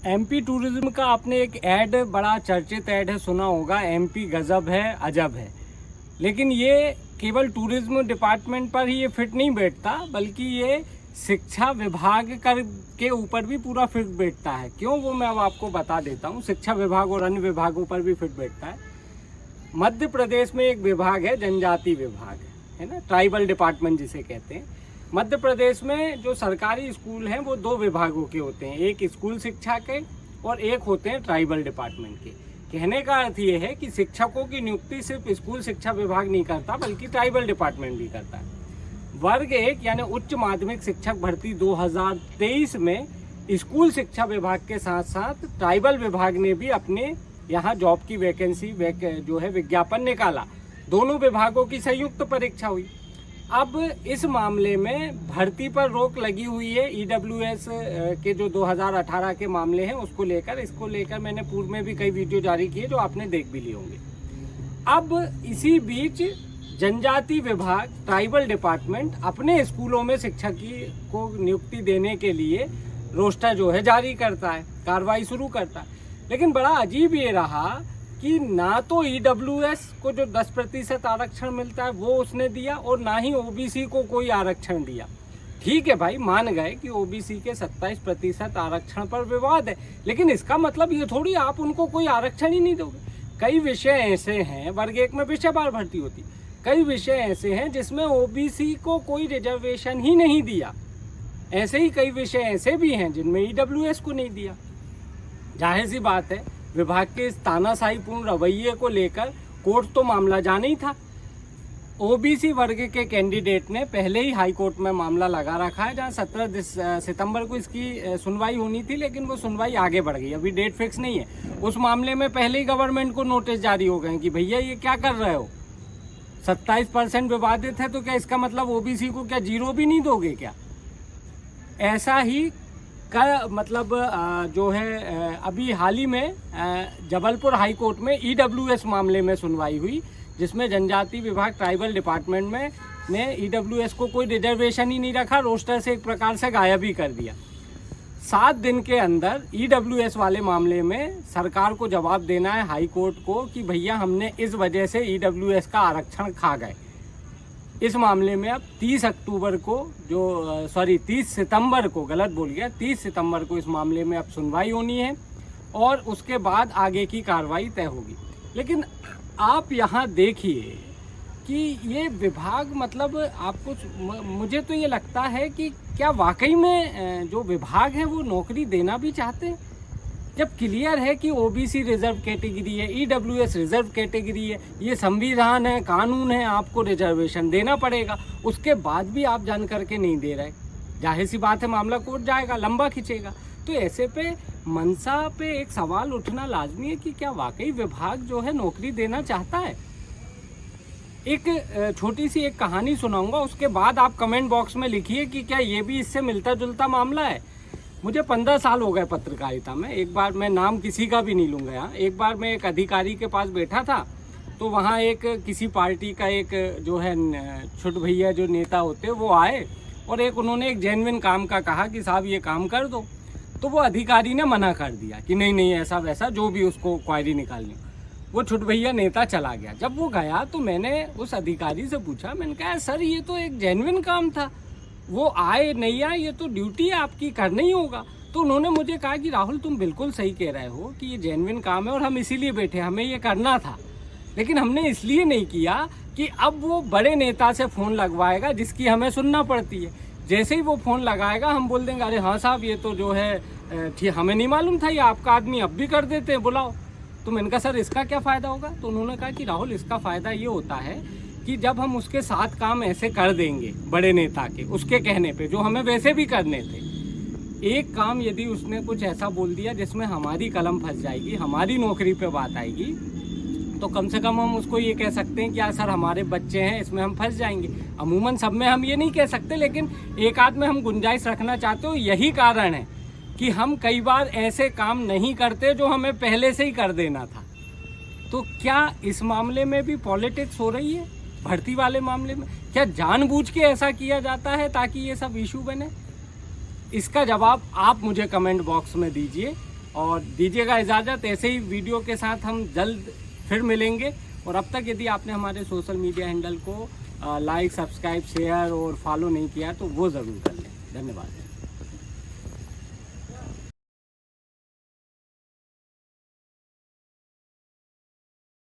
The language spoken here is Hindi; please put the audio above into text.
एमपी टूरिज्म का आपने एक ऐड, बड़ा चर्चित ऐड है, सुना होगा, एमपी गजब है अजब है। लेकिन ये केवल टूरिज्म डिपार्टमेंट पर ही ये फिट नहीं बैठता, बल्कि ये शिक्षा विभाग के ऊपर भी पूरा फिट बैठता है। क्यों, वो मैं अब आपको बता देता हूँ। शिक्षा विभाग और अन्य विभागों पर भी फिट बैठता है। मध्य प्रदेश में एक विभाग है, जनजाति विभाग, है ना, ट्राइबल डिपार्टमेंट जिसे कहते हैं। मध्य प्रदेश में जो सरकारी स्कूल हैं वो दो विभागों के होते हैं, एक स्कूल शिक्षा के और एक होते हैं ट्राइबल डिपार्टमेंट के। कहने का अर्थ ये है कि शिक्षकों की नियुक्ति सिर्फ स्कूल शिक्षा विभाग नहीं करता, बल्कि ट्राइबल डिपार्टमेंट भी करता है। वर्ग 1 यानी उच्च माध्यमिक शिक्षक भर्ती 2023 में स्कूल शिक्षा विभाग के साथ साथ ट्राइबल विभाग ने भी अपने यहाँ जॉब की वैकेंसी जो है विज्ञापन निकाला। दोनों विभागों की संयुक्त परीक्षा हुई। अब इस मामले में भर्ती पर रोक लगी हुई है। ईडब्ल्यूएस के जो 2018 के मामले हैं उसको लेकर, इसको लेकर मैंने पूर्व में भी कई वीडियो जारी किए जो आपने देख भी लिए होंगे। अब इसी बीच जनजाति विभाग, ट्राइबल डिपार्टमेंट अपने स्कूलों में शिक्षक को नियुक्ति देने के लिए रोस्टर जो है जारी करता है, कार्रवाई शुरू करता है। लेकिन बड़ा अजीब ये रहा कि ना तो ईडब्ल्यूएस को जो 10% आरक्षण मिलता है वो उसने दिया, और ना ही ओबीसी को कोई आरक्षण दिया। ठीक है भाई, मान गए कि ओबीसी के 27% आरक्षण पर विवाद है, लेकिन इसका मतलब ये थोड़ी आप उनको कोई आरक्षण ही नहीं दोगे। कई विषय ऐसे हैं, वर्ग 1 में विषयवार भर्ती होती, कई विषय ऐसे हैं जिसमें ओबीसी को कोई रिजर्वेशन ही नहीं दिया। ऐसे ही कई विषय ऐसे भी हैं जिनमें ईडब्ल्यूएस को नहीं दिया। जाहिर सी बात है, विभाग के इस तानाशाहीपूर्ण रवैये को लेकर कोर्ट तो मामला जाना ही था। ओबीसी वर्ग के कैंडिडेट ने पहले ही हाई कोर्ट में मामला लगा रखा है, जहां 17 सितंबर को इसकी सुनवाई होनी थी, लेकिन वो सुनवाई आगे बढ़ गई। अभी डेट फिक्स नहीं है। उस मामले में पहले ही गवर्नमेंट को नोटिस जारी हो गए कि भैया ये क्या कर रहे हो, 27% विवादित है, तो क्या इसका मतलब ओबीसी को क्या 0 भी नहीं दोगे क्या? ऐसा ही का मतलब जो है अभी हाल ही में जबलपुर हाई कोर्ट में ईडब्ल्यूएस मामले में सुनवाई हुई, जिसमें जनजाति विभाग ट्राइबल डिपार्टमेंट में ने ईडब्ल्यूएस को कोई रिजर्वेशन ही नहीं रखा, रोस्टर से एक प्रकार से गायब ही कर दिया। 7 दिन के अंदर ईडब्ल्यूएस वाले मामले में सरकार को जवाब देना है हाई कोर्ट को कि भैया हमने इस वजह से ईडब्ल्यूएस का आरक्षण खा गए। इस मामले में अब 30 सितंबर को, गलत बोल गया, 30 सितंबर को इस मामले में अब सुनवाई होनी है और उसके बाद आगे की कार्रवाई तय होगी। लेकिन आप यहाँ देखिए कि ये विभाग, मतलब आपको, मुझे तो ये लगता है कि क्या वाकई में जो विभाग है वो नौकरी देना भी चाहते हैं, जब क्लियर है कि ओबीसी रिजर्व कैटेगरी है, ईडब्ल्यूएस रिजर्व कैटेगरी है, ये संविधान है, कानून है, आपको रिजर्वेशन देना पड़ेगा। उसके बाद भी आप जान करके नहीं दे रहे, जाहिर सी बात है मामला कोर्ट जाएगा, लंबा खिंचेगा। तो ऐसे पे मनसा पे एक सवाल उठना लाजमी है कि क्या वाकई विभाग जो है नौकरी देना चाहता है। एक छोटी सी एक कहानी सुनाऊंगा, उसके बाद आप कमेंट बॉक्स में लिखिए कि क्या ये भी इससे मिलता जुलता मामला है। मुझे 15 साल हो गए पत्रकारिता में। एक बार, मैं नाम किसी का भी नहीं लूँगा यहाँ, एक बार मैं एक अधिकारी के पास बैठा था, तो वहाँ एक किसी पार्टी का एक जो है छोटे भैया जो नेता होते वो आए, और उन्होंने एक जेन्युइन काम का कहा कि साहब ये काम कर दो। तो वो अधिकारी ने मना कर दिया कि नहीं नहीं, ऐसा वैसा जो भी उसको क्वायरी निकालनी। वो छोटे भैया नेता चला गया। जब वो गया तो मैंने उस अधिकारी से पूछा, मैंने कहा सर ये तो एक जेन्युइन काम था, वो आए नहीं आए ये तो ड्यूटी आपकी करना ही होगा। तो उन्होंने मुझे कहा कि राहुल तुम बिल्कुल सही कह रहे हो कि ये जेन्युइन काम है और हम इसीलिए बैठे, हमें ये करना था, लेकिन हमने इसलिए नहीं किया कि अब वो बड़े नेता से फ़ोन लगवाएगा जिसकी हमें सुनना पड़ती है। जैसे ही वो फ़ोन लगाएगा हम बोल देंगे अरे हाँ साहब ये तो जो है ठीक, हमें नहीं मालूम था, ये आपका आदमी अब भी कर देते हैं, बुलाओ। तो मैंने कहा सर इसका क्या फ़ायदा होगा? तो उन्होंने कहा कि राहुल इसका फ़ायदा ये होता है कि जब हम उसके साथ काम ऐसे कर देंगे बड़े नेता के, उसके कहने पे, जो हमें वैसे भी करने थे, एक काम यदि उसने कुछ ऐसा बोल दिया जिसमें हमारी कलम फंस जाएगी, हमारी नौकरी पे बात आएगी, तो कम से कम हम उसको ये कह सकते हैं कि यार सर हमारे बच्चे हैं, इसमें हम फंस जाएंगे। अमूमन सब में हम ये नहीं कह सकते, लेकिन एक आध में हम गुंजाइश रखना चाहते हो। यही कारण है कि हम कई बार ऐसे काम नहीं करते जो हमें पहले से ही कर देना था। तो क्या इस मामले में भी पॉलिटिक्स हो रही है? भर्ती वाले मामले में क्या जानबूझ के ऐसा किया जाता है ताकि ये सब इशू बने? इसका जवाब आप मुझे कमेंट बॉक्स में दीजिए। और दीजिएगा इजाज़त। ऐसे ही वीडियो के साथ हम जल्द फिर मिलेंगे। और अब तक यदि आपने हमारे सोशल मीडिया हैंडल को लाइक, सब्सक्राइब, शेयर और फॉलो नहीं किया तो वो ज़रूर कर लें। धन्यवाद।